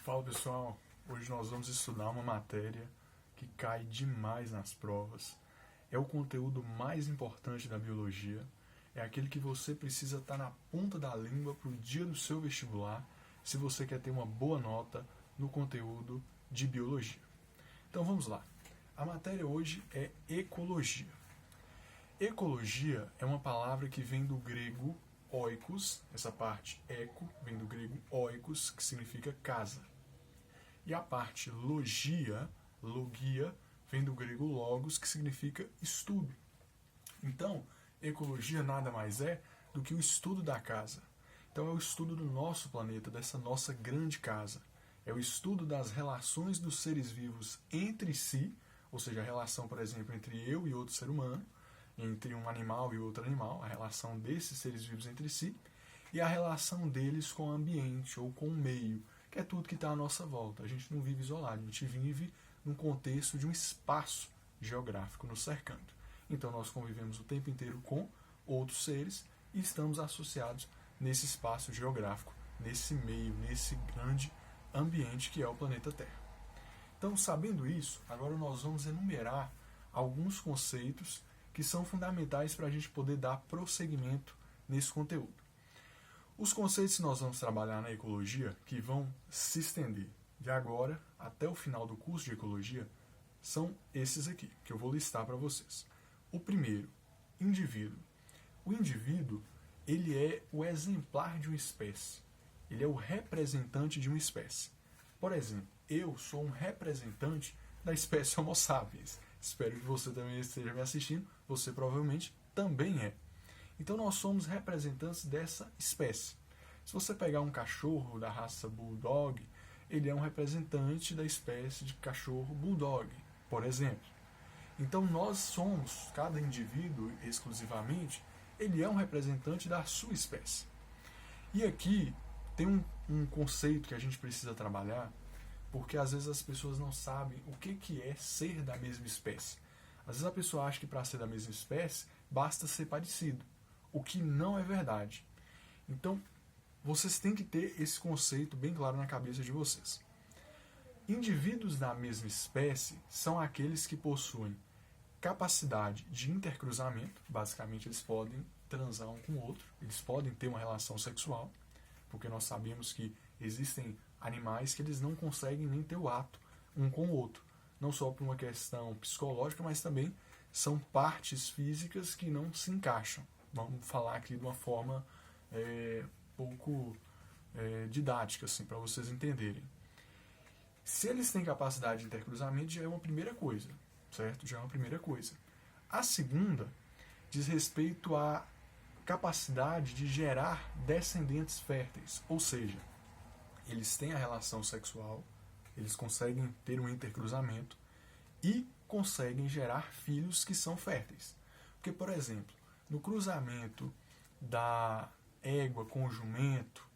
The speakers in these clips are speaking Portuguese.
Fala pessoal, hoje nós vamos estudar uma matéria que cai demais nas provas. É o conteúdo mais importante da biologia, é aquele que você precisa estar na ponta da língua para o dia do seu vestibular, se você quer ter uma boa nota no conteúdo de biologia. Então vamos lá. A matéria hoje é ecologia. Ecologia é uma palavra que vem do grego oikos, essa parte eco vem do grego oikos, que significa casa. E a parte logia, vem do grego logos, que significa estudo. Então, ecologia nada mais é do que o estudo da casa. Então, é o estudo do nosso planeta, dessa nossa grande casa. É o estudo das relações dos seres vivos entre si, ou seja, a relação, por exemplo, entre eu e outro ser humano, entre um animal e outro animal, a relação desses seres vivos entre si, e a relação deles com o ambiente ou com o meio, que é tudo que está à nossa volta. A gente não vive isolado, a gente vive num contexto de um espaço geográfico nos cercando. Então nós convivemos o tempo inteiro com outros seres e estamos associados nesse espaço geográfico, nesse meio, nesse grande ambiente que é o planeta Terra. Então, sabendo isso, agora nós vamos enumerar alguns conceitos que são fundamentais para a gente poder dar prosseguimento nesse conteúdo. Os conceitos que nós vamos trabalhar na ecologia, que vão se estender de agora até o final do curso de ecologia, são esses aqui, que eu vou listar para vocês. O primeiro, indivíduo. O indivíduo, ele é o exemplar de uma espécie. Ele é o representante de uma espécie. Por exemplo, eu sou um representante da espécie Homo sapiens. Espero que você também esteja me assistindo. Você provavelmente também é. Então nós somos representantes dessa espécie. Se você pegar um cachorro da raça Bulldog, ele é um representante da espécie de cachorro Bulldog, por exemplo. Então nós somos, cada indivíduo exclusivamente, ele é um representante da sua espécie. E aqui tem um conceito que a gente precisa trabalhar, porque às vezes as pessoas não sabem o que é ser da mesma espécie. Às vezes a pessoa acha que para ser da mesma espécie basta ser parecido, o que não é verdade. Então, vocês têm que ter esse conceito bem claro na cabeça de vocês. Indivíduos da mesma espécie são aqueles que possuem capacidade de intercruzamento, basicamente eles podem transar um com o outro, eles podem ter uma relação sexual, porque nós sabemos que existem animais que eles não conseguem nem ter o ato um com o outro, não só por uma questão psicológica, mas também são partes físicas que não se encaixam. Vamos falar aqui de uma forma pouco didática, assim, para vocês entenderem. Se eles têm capacidade de intercruzamento, já é uma primeira coisa, certo? Já é uma primeira coisa. A segunda diz respeito à capacidade de gerar descendentes férteis, ou seja, eles têm a relação sexual, eles conseguem ter um intercruzamento e conseguem gerar filhos que são férteis. Porque, por exemplo, no cruzamento da égua com o jumento,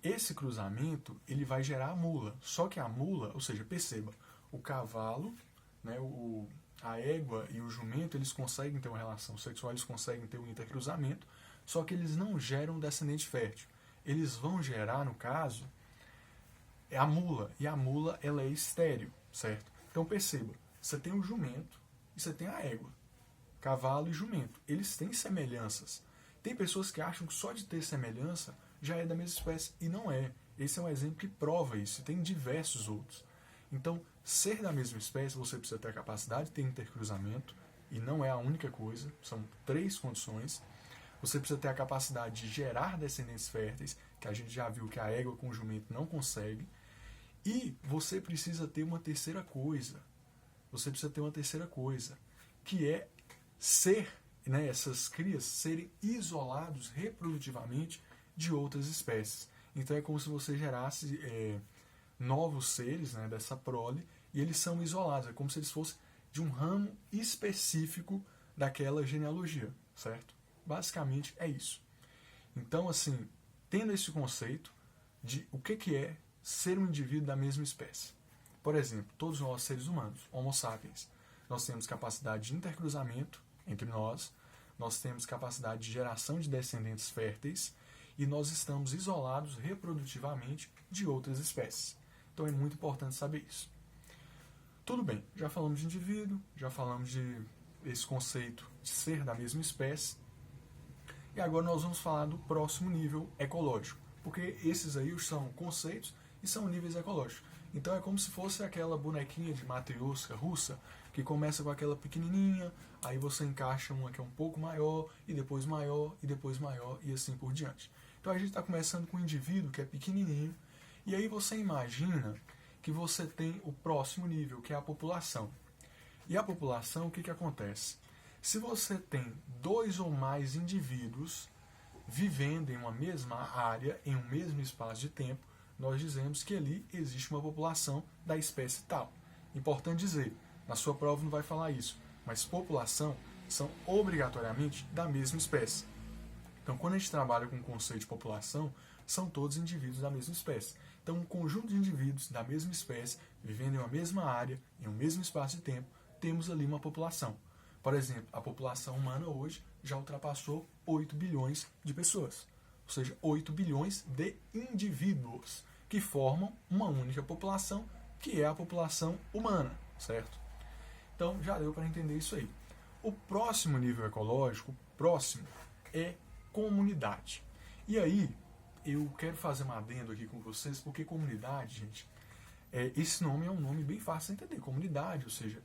esse cruzamento ele vai gerar a mula. Só que a mula, ou seja, perceba, o cavalo, né, a égua e o jumento, eles conseguem ter uma relação sexual, eles conseguem ter um intercruzamento, só que eles não geram descendente fértil. Eles vão gerar, no caso, a mula. E a mula, ela é estéril, certo? Então perceba, você tem o jumento e você tem a égua. Cavalo e jumento. Eles têm semelhanças. Tem pessoas que acham que só de ter semelhança já é da mesma espécie. E não é. Esse é um exemplo que prova isso. E tem diversos outros. Então, ser da mesma espécie, você precisa ter a capacidade de ter intercruzamento. E não é a única coisa. São 3 condições. Você precisa ter a capacidade de gerar descendentes férteis, que a gente já viu que a égua com o jumento não consegue. E você precisa ter uma terceira coisa. Você precisa ter uma terceira coisa, que é ser, né, essas crias serem isolados reprodutivamente de outras espécies. Então é como se você gerasse novos seres, né, dessa prole, e eles são isolados. É como se eles fossem de um ramo específico daquela genealogia, certo? Basicamente é isso. Então, assim, tendo esse conceito de o que é ser um indivíduo da mesma espécie. Por exemplo, todos nós seres humanos, Homo sapiens, nós temos capacidade de intercruzamento entre nós temos capacidade de geração de descendentes férteis e nós estamos isolados reprodutivamente de outras espécies. Então é muito importante saber isso. Tudo bem, já falamos de indivíduo, já falamos de esse conceito de ser da mesma espécie, e agora nós vamos falar do próximo nível ecológico, porque esses aí são conceitos e são níveis ecológicos. Então é como se fosse aquela bonequinha de matrioska russa, que começa com aquela pequenininha, aí você encaixa uma que é um pouco maior, e depois maior, e assim por diante. Então a gente está começando com o indivíduo, que é pequenininho, e aí você imagina que você tem o próximo nível, que é a população. E a população, o que acontece? Se você tem 2 ou mais indivíduos vivendo em uma mesma área, em um mesmo espaço de tempo, nós dizemos que ali existe uma população da espécie tal. Importante dizer, na sua prova não vai falar isso, mas população são obrigatoriamente da mesma espécie. Então, quando a gente trabalha com o conceito de população, são todos indivíduos da mesma espécie. Então, um conjunto de indivíduos da mesma espécie, vivendo em uma mesma área, em um mesmo espaço de tempo, temos ali uma população. Por exemplo, a população humana hoje já ultrapassou 8 bilhões de pessoas. Ou seja, 8 bilhões de indivíduos que formam uma única população, que é a população humana, certo? Então, já deu para entender isso aí. O próximo nível ecológico, é comunidade. E aí, eu quero fazer um adendo aqui com vocês, porque comunidade, gente, esse nome é um nome bem fácil de entender. Comunidade, ou seja,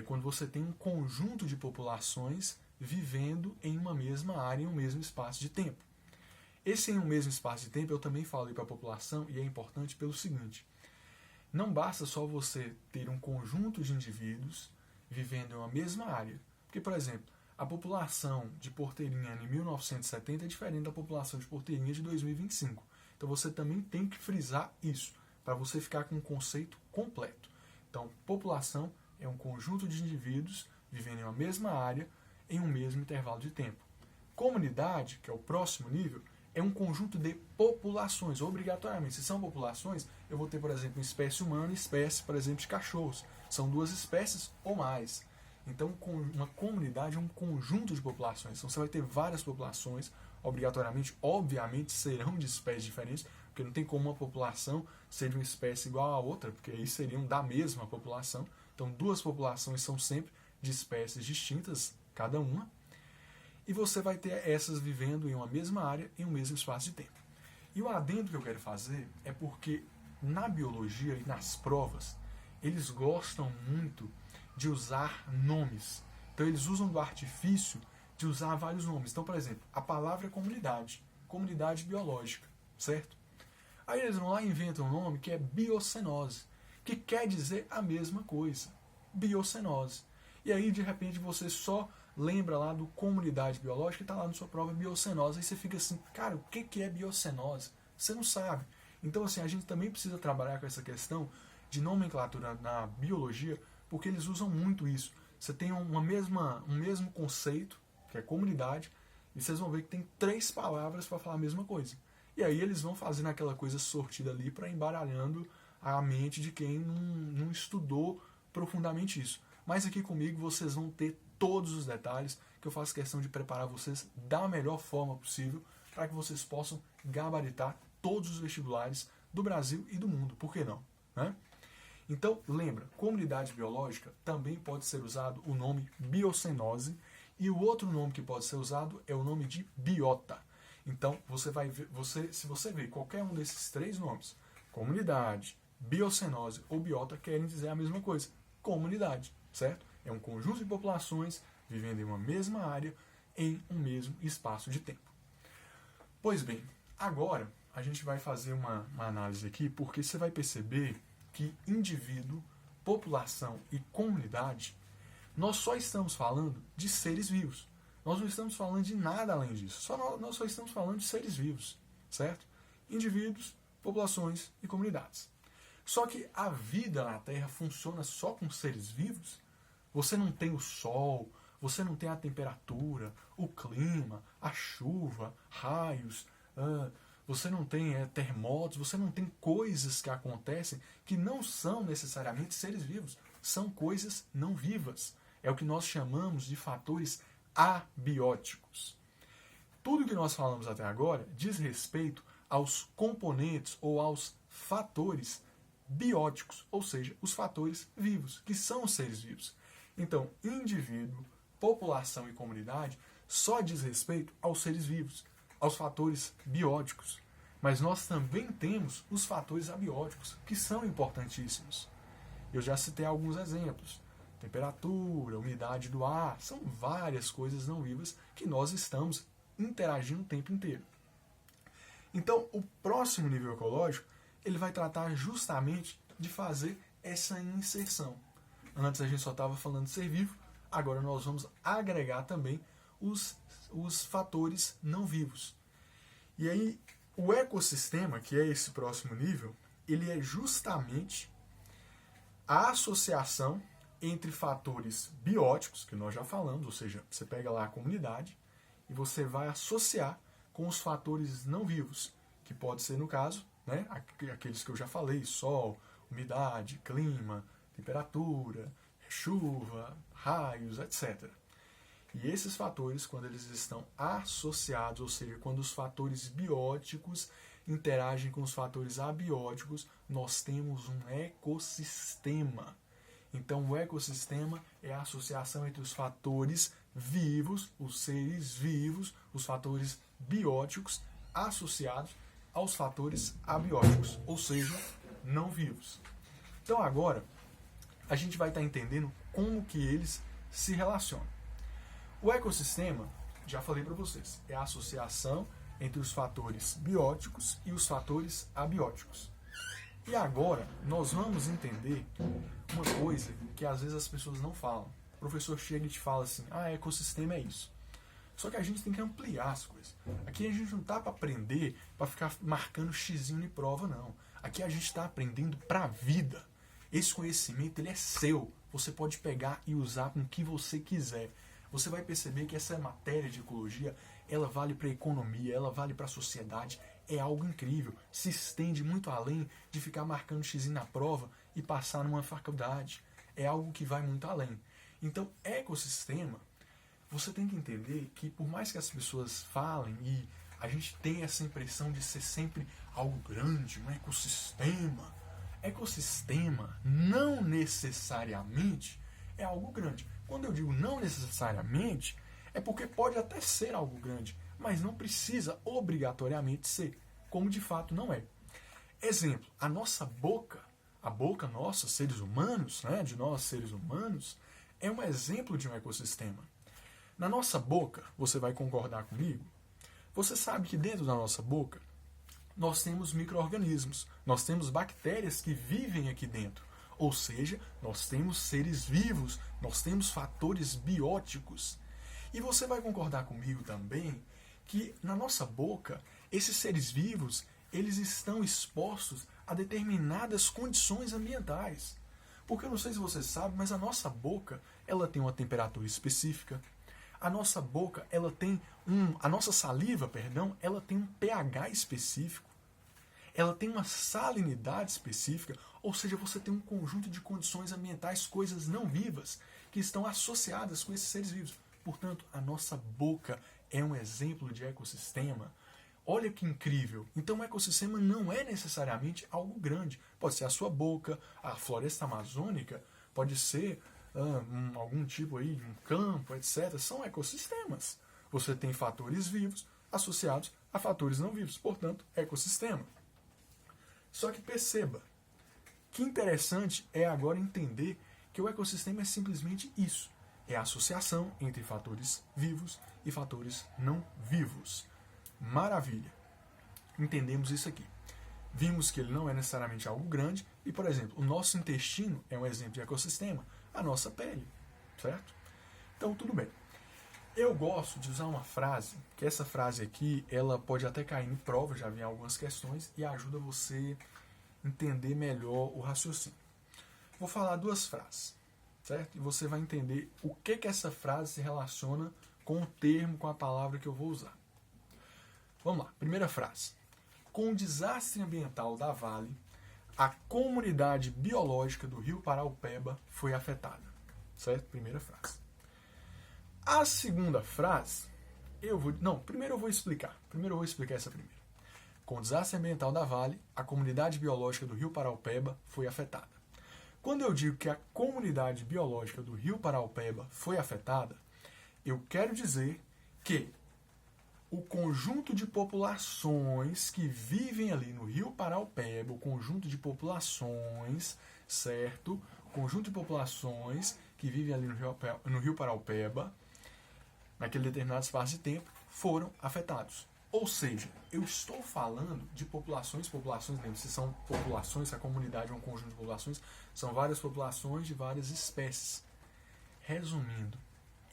quando você tem um conjunto de populações vivendo em uma mesma área, em um mesmo espaço de tempo. Esse em um mesmo espaço de tempo eu também falei para a população, e é importante pelo seguinte: não basta só você ter um conjunto de indivíduos vivendo em uma mesma área. Porque, por exemplo, a população de Porteirinha em 1970 é diferente da população de Porteirinha de 2025. Então você também tem que frisar isso, para você ficar com um conceito completo. Então, população é um conjunto de indivíduos vivendo em uma mesma área, em um mesmo intervalo de tempo. Comunidade, que é o próximo nível, é um conjunto de populações, obrigatoriamente. Se são populações, eu vou ter, por exemplo, uma espécie humana e espécie, por exemplo, de cachorros. São 2 espécies ou mais. Então, uma comunidade é um conjunto de populações. Então, você vai ter várias populações, obrigatoriamente, obviamente, serão de espécies diferentes, porque não tem como uma população ser de uma espécie igual a outra, porque aí seriam da mesma população. Então, 2 populações são sempre de espécies distintas, cada uma. E você vai ter essas vivendo em uma mesma área, em um mesmo espaço de tempo. E o adendo que eu quero fazer é porque na biologia e nas provas, eles gostam muito de usar nomes. Então eles usam do artifício de usar vários nomes. Então, por exemplo, a palavra é comunidade, comunidade biológica, certo? Aí eles vão lá e inventam um nome que é biocenose, que quer dizer a mesma coisa, biocenose. E aí, de repente, você só lembra lá do comunidade biológica e está lá na sua prova biocenose. Aí você fica assim, cara, o que é biocenose? Você não sabe. Então, assim, a gente também precisa trabalhar com essa questão de nomenclatura na biologia, porque eles usam muito isso. Você tem um mesmo conceito, que é comunidade, e vocês vão ver que tem 3 palavras para falar a mesma coisa. E aí eles vão fazendo aquela coisa sortida ali para embaralhando a mente de quem não estudou profundamente isso. Mas aqui comigo vocês vão ter todos os detalhes, que eu faço questão de preparar vocês da melhor forma possível para que vocês possam gabaritar todos os vestibulares do Brasil e do mundo. Por que não? Né? Então, lembra, comunidade biológica também pode ser usado o nome biocenose, e o outro nome que pode ser usado é o nome de biota. Então, você vai ver, se você ver qualquer um desses 3 nomes, comunidade, biocenose ou biota, querem dizer a mesma coisa, comunidade, certo? É um conjunto de populações vivendo em uma mesma área, em um mesmo espaço de tempo. Pois bem, agora a gente vai fazer uma análise aqui, porque você vai perceber que indivíduo, população e comunidade, nós só estamos falando de seres vivos. Nós não estamos falando de nada além disso. Nós só estamos falando de seres vivos, certo? Indivíduos, populações e comunidades. Só que a vida na Terra funciona só com seres vivos? Você não tem o sol, você não tem a temperatura, o clima, a chuva, raios, você não tem terremotos, você não tem coisas que acontecem que não são necessariamente seres vivos, são coisas não vivas. É o que nós chamamos de fatores abióticos. Tudo que nós falamos até agora diz respeito aos componentes ou aos fatores bióticos, ou seja, os fatores vivos, que são os seres vivos. Então, indivíduo, população e comunidade só diz respeito aos seres vivos, aos fatores bióticos. Mas nós também temos os fatores abióticos, que são importantíssimos. Eu já citei alguns exemplos. Temperatura, umidade do ar, são várias coisas não vivas que nós estamos interagindo o tempo inteiro. Então, o próximo nível ecológico, ele vai tratar justamente de fazer essa inserção. Antes a gente só estava falando de ser vivo, agora nós vamos agregar também os fatores não vivos. E aí, o ecossistema, que é esse próximo nível, ele é justamente a associação entre fatores bióticos, que nós já falamos, ou seja, você pega lá a comunidade e você vai associar com os fatores não vivos, que pode ser, no caso, né, aqueles que eu já falei, sol, umidade, clima, temperatura, chuva, raios, etc. E esses fatores, quando eles estão associados, ou seja, quando os fatores bióticos interagem com os fatores abióticos, nós temos um ecossistema. Então, o ecossistema é a associação entre os fatores vivos, os seres vivos, os fatores bióticos associados aos fatores abióticos, ou seja, não vivos. Então, agora, a gente vai estar entendendo como que eles se relacionam. O ecossistema, já falei para vocês, é a associação entre os fatores bióticos e os fatores abióticos. E agora, nós vamos entender uma coisa que às vezes as pessoas não falam. O professor chega e te fala assim, ecossistema é isso. Só que a gente tem que ampliar as coisas. Aqui a gente não está para aprender, para ficar marcando xizinho de prova, não. Aqui a gente está aprendendo para a vida. Esse conhecimento, ele é seu. Você pode pegar e usar com o que você quiser. Você vai perceber que essa matéria de ecologia, ela vale para a economia, ela vale para a sociedade. É algo incrível. Se estende muito além de ficar marcando xizinho na prova e passar numa faculdade. É algo que vai muito além. Então, ecossistema, você tem que entender que por mais que as pessoas falem e a gente tem essa impressão de ser sempre algo grande, um ecossistema, ecossistema não necessariamente é algo grande. Quando eu digo não necessariamente, é porque pode até ser algo grande, mas não precisa obrigatoriamente ser, como de fato não é. Exemplo, a nossa boca, a boca nossa, seres humanos, né, de nós seres humanos, é um exemplo de um ecossistema. Na nossa boca, você vai concordar comigo, você sabe que dentro da nossa boca nós temos micro-organismos, nós temos bactérias que vivem aqui dentro. Ou seja, nós temos seres vivos, nós temos fatores bióticos. E você vai concordar comigo também que na nossa boca, esses seres vivos, eles estão expostos a determinadas condições ambientais. Porque eu não sei se você sabe, mas a nossa boca, ela tem uma temperatura específica. A nossa boca, ela tem a nossa saliva, ela tem um pH específico. Ela tem uma salinidade específica, ou seja, você tem um conjunto de condições ambientais, coisas não vivas, que estão associadas com esses seres vivos. Portanto, a nossa boca é um exemplo de ecossistema. Olha que incrível! Então, o ecossistema não é necessariamente algo grande. Pode ser a sua boca, a floresta amazônica, pode ser algum tipo aí de um campo, etc. São ecossistemas. Você tem fatores vivos associados a fatores não vivos. Portanto, ecossistema. Só que perceba, que interessante é agora entender que o ecossistema é simplesmente isso. É a associação entre fatores vivos e fatores não vivos. Maravilha. Entendemos isso aqui. Vimos que ele não é necessariamente algo grande e, por exemplo, o nosso intestino é um exemplo de ecossistema, a nossa pele, certo? Então, tudo bem. Eu gosto de usar uma frase, que essa frase aqui, ela pode até cair em prova, já vi algumas questões, e ajuda você a entender melhor o raciocínio. Vou falar duas frases, certo? E você vai entender o que essa frase se relaciona com o termo, com a palavra que eu vou usar. Vamos lá, primeira frase. Com o desastre ambiental da Vale, a comunidade biológica do Rio Paraupeba foi afetada. Certo? Primeira frase. A segunda frase, primeiro eu vou explicar. Primeiro eu vou explicar essa primeira. Com o desastre ambiental da Vale, a comunidade biológica do Rio Paraupeba foi afetada. Quando eu digo que a comunidade biológica do Rio Paraupeba foi afetada, eu quero dizer que o conjunto de populações que vivem ali no Rio Paraupeba, o conjunto de populações, certo? O conjunto de populações que vivem ali no Rio Paraupeba, naquele determinado espaço de tempo, foram afetados. Ou seja, eu estou falando de populações, lembra, se são populações, se a comunidade é um conjunto de populações, são várias populações de várias espécies. Resumindo,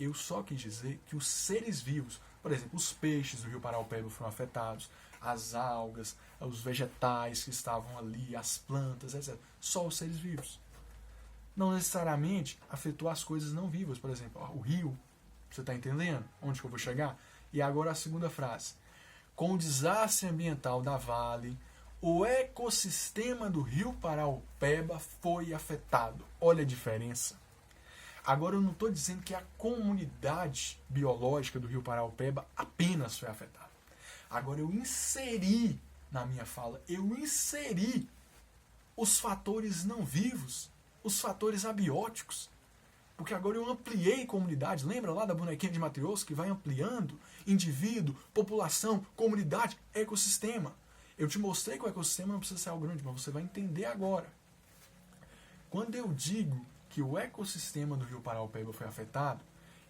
eu só quis dizer que os seres vivos, por exemplo, os peixes do Rio Paraupeba foram afetados, as algas, os vegetais que estavam ali, as plantas, etc. Só os seres vivos. Não necessariamente afetou as coisas não vivas, por exemplo, o rio. Você está entendendo onde que eu vou chegar? E agora a segunda frase. Com o desastre ambiental da Vale, o ecossistema do Rio Paraupeba foi afetado. Olha a diferença. Agora eu não estou dizendo que a comunidade biológica do Rio Paraupeba apenas foi afetada. Agora eu inseri na minha fala, os fatores não vivos, os fatores abióticos. Porque agora eu ampliei comunidades. Lembra lá da bonequinha de Matryoshka que vai ampliando indivíduo, população, comunidade, ecossistema. Eu te mostrei que o ecossistema não precisa ser algo grande, mas você vai entender agora. Quando eu digo que o ecossistema do Rio Paraupeba foi afetado,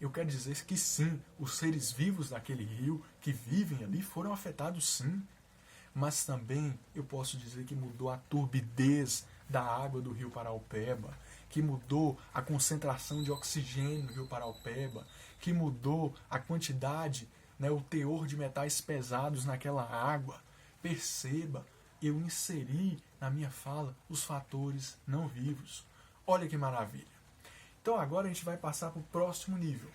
eu quero dizer que sim, os seres vivos daquele rio que vivem ali foram afetados sim. Mas também eu posso dizer que mudou a turbidez da água do Rio Paraupeba, que mudou a concentração de oxigênio no Rio Paraupeba, que mudou a quantidade, o teor de metais pesados naquela água. Perceba, eu inseri na minha fala os fatores não vivos. Olha que maravilha. Então agora a gente vai passar para o próximo nível.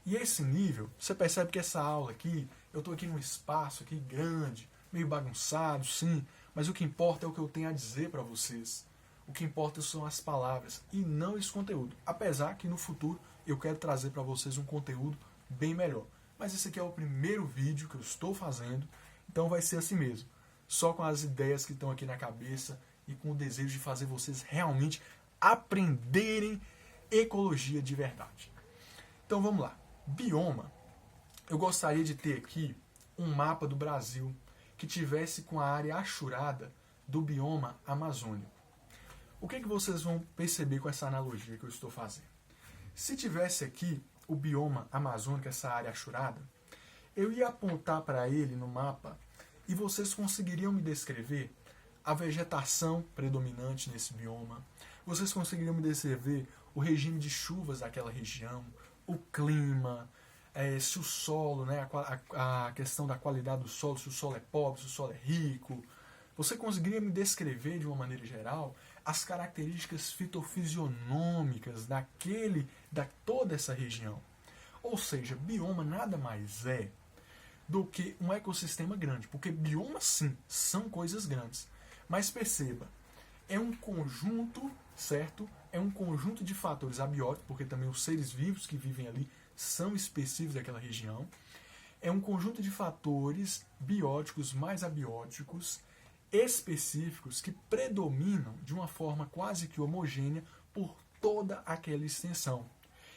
E esse nível, você percebe que essa aula aqui, eu estou aqui num espaço aqui grande, meio bagunçado, sim, mas o que importa é o que eu tenho a dizer para vocês. O que importa são as palavras e não esse conteúdo. Apesar que no futuro eu quero trazer para vocês um conteúdo bem melhor. Mas esse aqui é o primeiro vídeo que eu estou fazendo, então vai ser assim mesmo. Só com as ideias que estão aqui na cabeça e com o desejo de fazer vocês realmente aprenderem ecologia de verdade. Então vamos lá. Bioma. Eu gostaria de ter aqui um mapa do Brasil que tivesse com a área achurada do bioma amazônico. O que vocês vão perceber com essa analogia que eu estou fazendo? Se tivesse aqui o bioma amazônico, essa área achurada, eu ia apontar para ele no mapa e vocês conseguiriam me descrever a vegetação predominante nesse bioma, vocês conseguiriam me descrever o regime de chuvas daquela região, o clima, se o solo, a questão da qualidade do solo, se o solo é pobre, se o solo é rico. Você conseguiria me descrever de uma maneira geral as características fitofisionômicas da toda essa região. Ou seja, bioma nada mais é do que um ecossistema grande, porque biomas sim são coisas grandes. Mas perceba, é um conjunto, certo? É um conjunto de fatores abióticos, porque também os seres vivos que vivem ali são específicos daquela região. É um conjunto de fatores bióticos mais abióticos específicos que predominam de uma forma quase que homogênea por toda aquela extensão.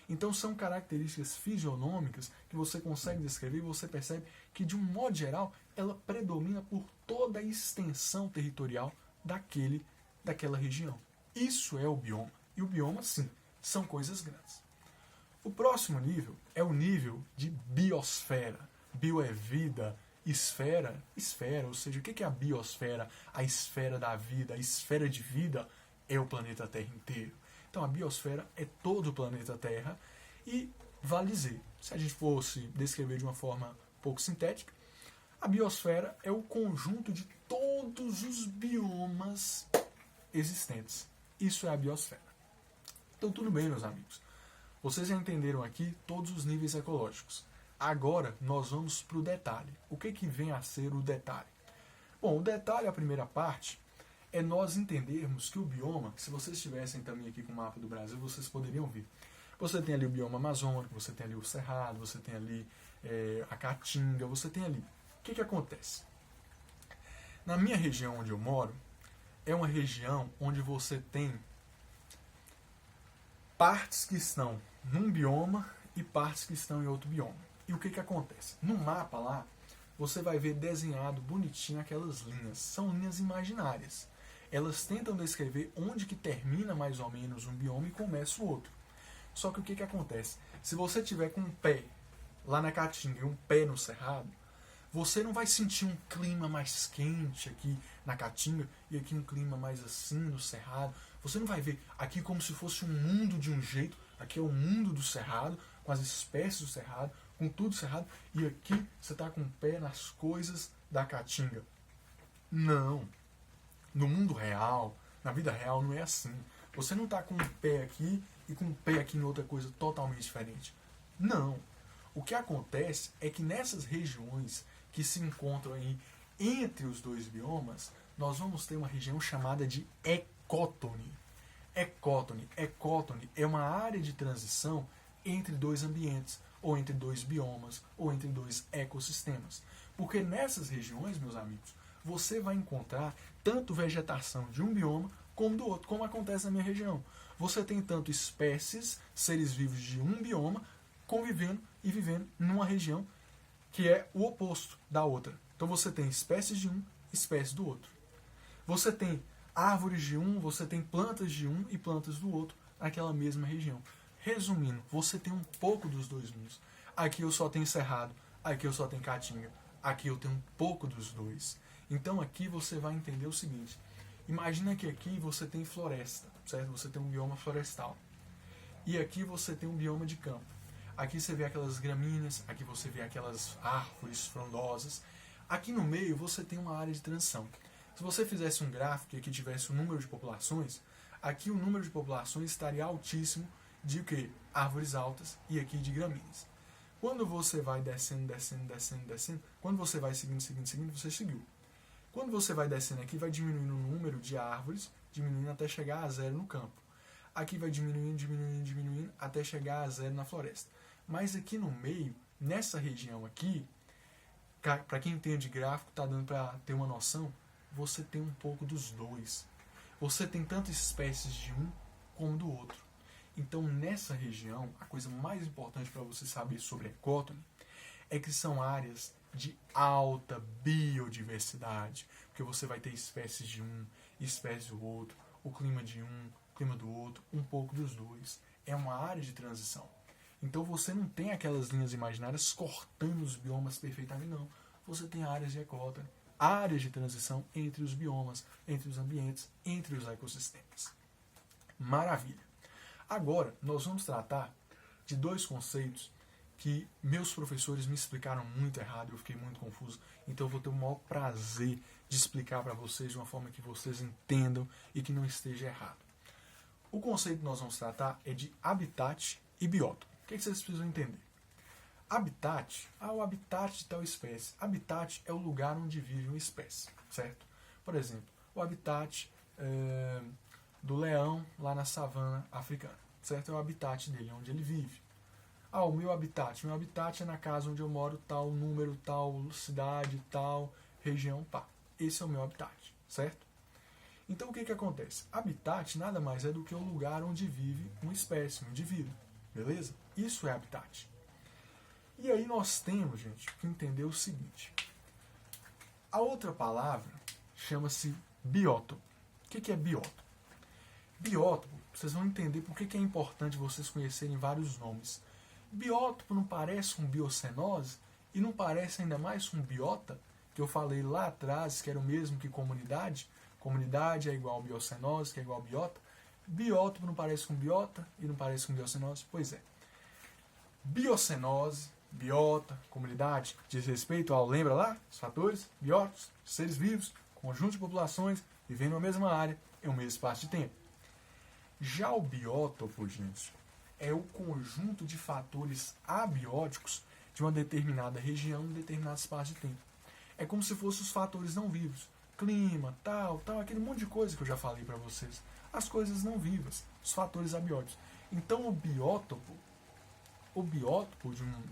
Então são características fisionômicas que você consegue descrever e você percebe que, de um modo geral, ela predomina por toda a extensão territorial daquela região. Isso é o bioma. E o bioma, sim, são coisas grandes. O próximo nível é o nível de biosfera. Bio é vida, esfera, ou seja, o que é a biosfera? A esfera da vida, a esfera de vida é o planeta Terra inteiro. Então a biosfera é todo o planeta Terra e vale dizer, se a gente fosse descrever de uma forma um pouco sintética, a biosfera é o conjunto de todos os biomas existentes. Isso é a biosfera. Então tudo bem, meus amigos. Vocês já entenderam aqui todos os níveis ecológicos. Agora nós vamos para o detalhe. O que vem a ser o detalhe? Bom, o detalhe, a primeira parte, é nós entendermos que o bioma, se vocês estivessem também aqui com o mapa do Brasil, vocês poderiam ver. Você tem ali o bioma amazônico, você tem ali o cerrado, você tem ali a caatinga, você tem ali. O que acontece? Na minha região onde eu moro, é uma região onde você tem partes que estão num bioma e partes que estão em outro bioma. E o que acontece? No mapa lá, você vai ver desenhado bonitinho aquelas linhas. São linhas imaginárias. Elas tentam descrever onde que termina mais ou menos um bioma e começa o outro. Só que o que acontece? Se você tiver com um pé lá na Caatinga e um pé no Cerrado, você não vai sentir um clima mais quente aqui na Caatinga e aqui um clima mais assim no Cerrado. Você não vai ver aqui como se fosse um mundo de um jeito. Aqui é o mundo do Cerrado, com as espécies do Cerrado, com tudo Cerrado. E aqui você está com o pé nas coisas da Caatinga. Não. No mundo real, na vida real, não é assim. Você não está com um pé aqui e com um pé aqui em outra coisa totalmente diferente. Não. O que acontece é que nessas regiões que se encontram aí entre os dois biomas, nós vamos ter uma região chamada de ecótone. Ecótone é uma área de transição entre dois ambientes, ou entre dois biomas, ou entre dois ecossistemas. Porque nessas regiões, meus amigos, você vai encontrar tanto vegetação de um bioma como do outro, como acontece na minha região. Você tem tanto espécies, seres vivos de um bioma, convivendo e vivendo numa região que é o oposto da outra. Então você tem espécies de um, espécies do outro. Você tem árvores de um, você tem plantas de um e plantas do outro naquela mesma região. Resumindo, você tem um pouco dos dois mundos. Aqui eu só tenho Cerrado, aqui eu só tenho Caatinga, aqui eu tenho um pouco dos dois. Então aqui você vai entender o seguinte: imagina que aqui você tem floresta, certo? Você tem um bioma florestal. E aqui você tem um bioma de campo. Aqui você vê aquelas gramíneas, aqui você vê aquelas árvores frondosas. Aqui no meio você tem uma área de transição. Se você fizesse um gráfico e aqui tivesse o número de populações, aqui o número de populações estaria altíssimo de o quê? Árvores altas e aqui de gramíneas. Quando você vai descendo, quando você vai seguindo, você seguiu. Quando você vai descendo aqui, vai diminuindo o número de árvores, diminuindo até chegar a zero no campo. Aqui vai diminuindo, até chegar a zero na floresta. Mas aqui no meio, nessa região aqui, para quem entende gráfico, está dando para ter uma noção, você tem um pouco dos dois. Você tem tanto espécies de um como do outro. Então, nessa região, a coisa mais importante para você saber sobre ecótone é que são áreas de alta biodiversidade, porque você vai ter espécies de um, espécies do outro, o clima de um, o clima do outro, um pouco dos dois. É uma área de transição. Então você não tem aquelas linhas imaginárias cortando os biomas perfeitamente, não. Você tem áreas de ecótone, áreas de transição entre os biomas, entre os ambientes, entre os ecossistemas. Maravilha! Agora, nós vamos tratar de dois conceitos que meus professores me explicaram muito errado, eu fiquei muito confuso, então eu vou ter o maior prazer de explicar para vocês de uma forma que vocês entendam e que não esteja errado. O conceito que nós vamos tratar é de habitat e biótopo. O que vocês precisam entender? Habitat, o habitat de tal espécie. Habitat é o lugar onde vive uma espécie, certo? Por exemplo, o habitat do leão lá na savana africana, certo? É o habitat dele, onde ele vive. O meu habitat é na casa onde eu moro, tal número, tal cidade, tal região, pá. Esse é o meu habitat, certo? Então o que acontece? Habitat nada mais é do que o lugar onde vive uma espécie, um indivíduo, beleza? Isso é habitat. E aí nós temos, gente, que entender o seguinte. A outra palavra chama-se biótopo. O que é biótopo? Biótopo, vocês vão entender por que é importante vocês conhecerem vários nomes. Biótopo não parece um biocenose e não parece ainda mais um biota, que eu falei lá atrás que era o mesmo que comunidade. Comunidade é igual a biocenose, que é igual a biota. Biótopo não parece com biota e não parece com biocenose? Pois é. Biocenose, biota, comunidade, diz respeito ao, lembra lá? Os fatores, bióticos, seres vivos, conjunto de populações, vivendo na mesma área, em um mesmo espaço de tempo. Já o biótopo, gente, é o conjunto de fatores abióticos de uma determinada região, em determinado espaço de tempo. É como se fossem os fatores não vivos. Clima, tal, aquele monte de coisa que eu já falei para vocês. As coisas não vivas, os fatores abióticos. Então o biótopo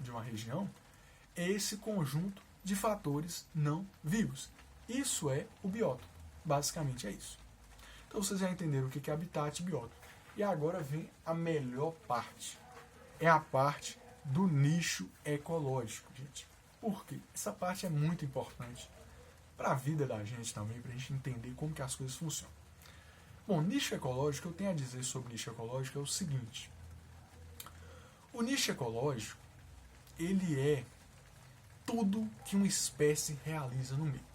de uma região é esse conjunto de fatores não vivos. Isso é o biótopo. Basicamente é isso. Então vocês já entenderam o que é habitat e biótopo. E agora vem a melhor parte. É a parte do nicho ecológico, gente. Por quê? Essa parte é muito importante para a vida da gente também, para a gente entender como que as coisas funcionam. Bom, nicho ecológico, o que eu tenho a dizer sobre nicho ecológico é o seguinte. O nicho ecológico, ele é tudo que uma espécie realiza no meio.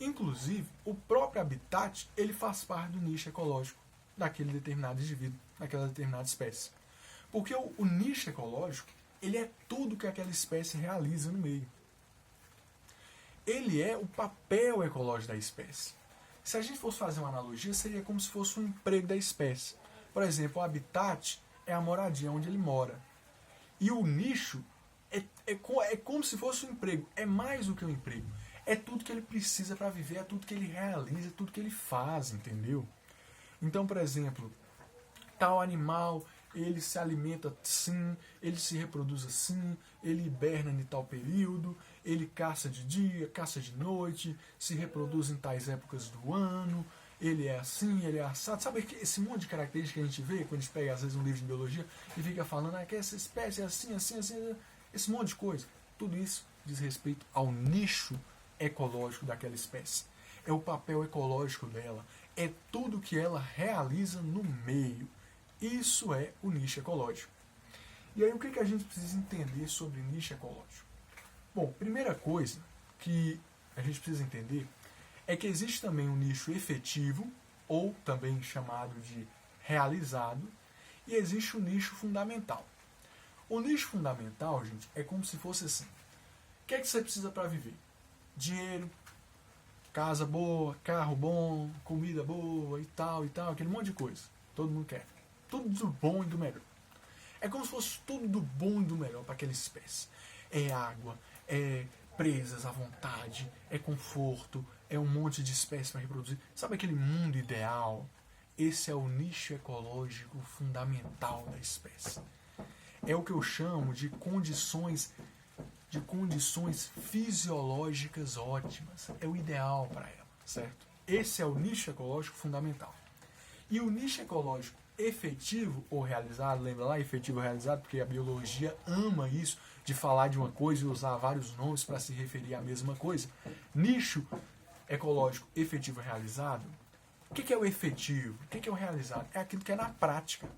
Inclusive, o próprio habitat, ele faz parte do nicho ecológico daquele determinado indivíduo, daquela determinada espécie. Porque o nicho ecológico, ele é tudo que aquela espécie realiza no meio. Ele é o papel ecológico da espécie. Se a gente fosse fazer uma analogia, seria como se fosse um emprego da espécie. Por exemplo, o habitat é a moradia onde ele mora. E o nicho é como se fosse um emprego. É mais do que um emprego. É tudo que ele precisa para viver, é tudo que ele realiza, é tudo que ele faz, entendeu? Então, por exemplo, tal animal, ele se alimenta assim, ele se reproduz assim, ele hiberna em tal período, ele caça de dia, caça de noite, se reproduz em tais épocas do ano, ele é assim, ele é assado. Sabe esse monte de características que a gente vê quando a gente pega, às vezes, um livro de biologia e fica falando que essa espécie é assim, assim, assim, esse monte de coisa. Tudo isso diz respeito ao nicho ecológico daquela espécie. É o papel ecológico dela. É tudo que ela realiza no meio. Isso é o nicho ecológico. E aí o que a gente precisa entender sobre nicho ecológico? Bom, primeira coisa que a gente precisa entender é que existe também um nicho efetivo, ou também chamado de realizado, e existe o nicho fundamental. O nicho fundamental, gente, é como se fosse assim. O que é que você precisa para viver? Dinheiro, casa boa, carro bom, comida boa e tal, aquele monte de coisa. Todo mundo quer. Tudo do bom e do melhor. É como se fosse tudo do bom e do melhor para aquela espécie. É água, é presas à vontade, é conforto, é um monte de espécies para reproduzir. Sabe aquele mundo ideal? Esse é o nicho ecológico fundamental da espécie. É o que eu chamo de condições fisiológicas ótimas. É o ideal para ela, certo? Esse é o nicho ecológico fundamental. E o nicho ecológico efetivo ou realizado, lembra lá, efetivo ou realizado, porque a biologia ama isso, de falar de uma coisa e usar vários nomes para se referir à mesma coisa. Nicho ecológico efetivo ou realizado, o que é o efetivo? O que é o realizado? É aquilo que é na prática.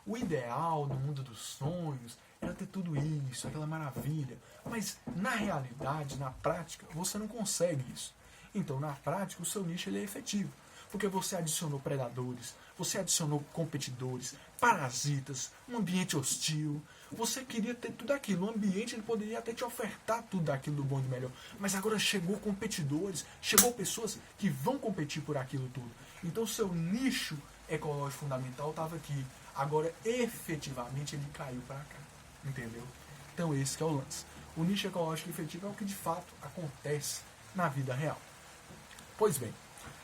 O ideal no mundo dos sonhos era ter tudo isso, aquela maravilha. Mas na realidade, na prática, você não consegue isso. Então, na prática, o seu nicho ele é efetivo. Porque você adicionou predadores, você adicionou competidores, parasitas, um ambiente hostil. Você queria ter tudo aquilo. O ambiente ele poderia até te ofertar tudo aquilo do bom e do melhor. Mas agora chegou competidores, chegou pessoas que vão competir por aquilo tudo. Então, o seu nicho ecológico fundamental estava aqui. Agora, efetivamente, ele caiu para cá. Entendeu? Então, esse que é o lance. O nicho ecológico efetivo é o que de fato acontece na vida real. Pois bem,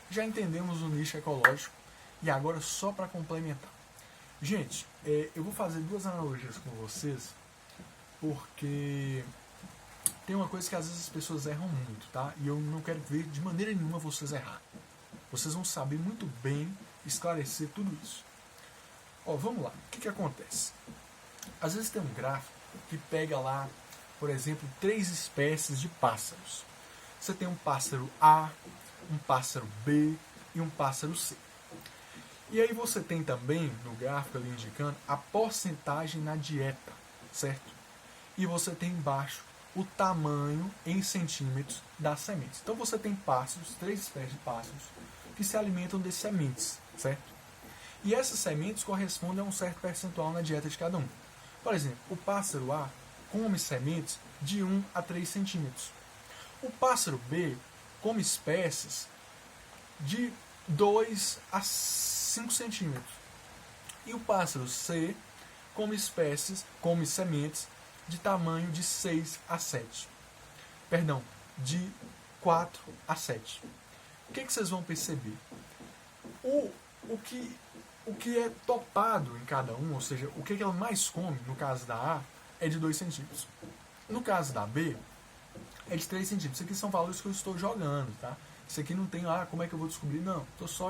já entendemos o nicho ecológico e agora só para complementar. Gente, eu vou fazer duas analogias com vocês porque tem uma coisa que às vezes as pessoas erram muito, tá? E eu não quero ver de maneira nenhuma vocês errar. Vocês vão saber muito bem esclarecer tudo isso. Ó, vamos lá. O que acontece? Às vezes tem um gráfico que pega lá, por exemplo, 3 espécies de pássaros. Você tem um pássaro A, um pássaro B e um pássaro C. E aí você tem também no gráfico ali indicando a porcentagem na dieta, certo? E você tem embaixo o tamanho em centímetros das sementes. Então você tem pássaros, 3 espécies de pássaros, que se alimentam de sementes, certo? E essas sementes correspondem a um certo percentual na dieta de cada um. Por exemplo, o pássaro A come sementes de 1 a 3 centímetros. O pássaro B come espécies de 2 a 5 centímetros. E o pássaro C come sementes de tamanho de 6 a 7. Perdão, de 4 a 7. O que vocês vão perceber? O que é topado em cada um, ou seja, o que ela mais come, no caso da A, é de 2 centímetros. No caso da B, é de 3 centímetros. Isso aqui são valores que eu estou jogando, tá? Isso aqui não tem, como é que eu vou descobrir? Não, estou só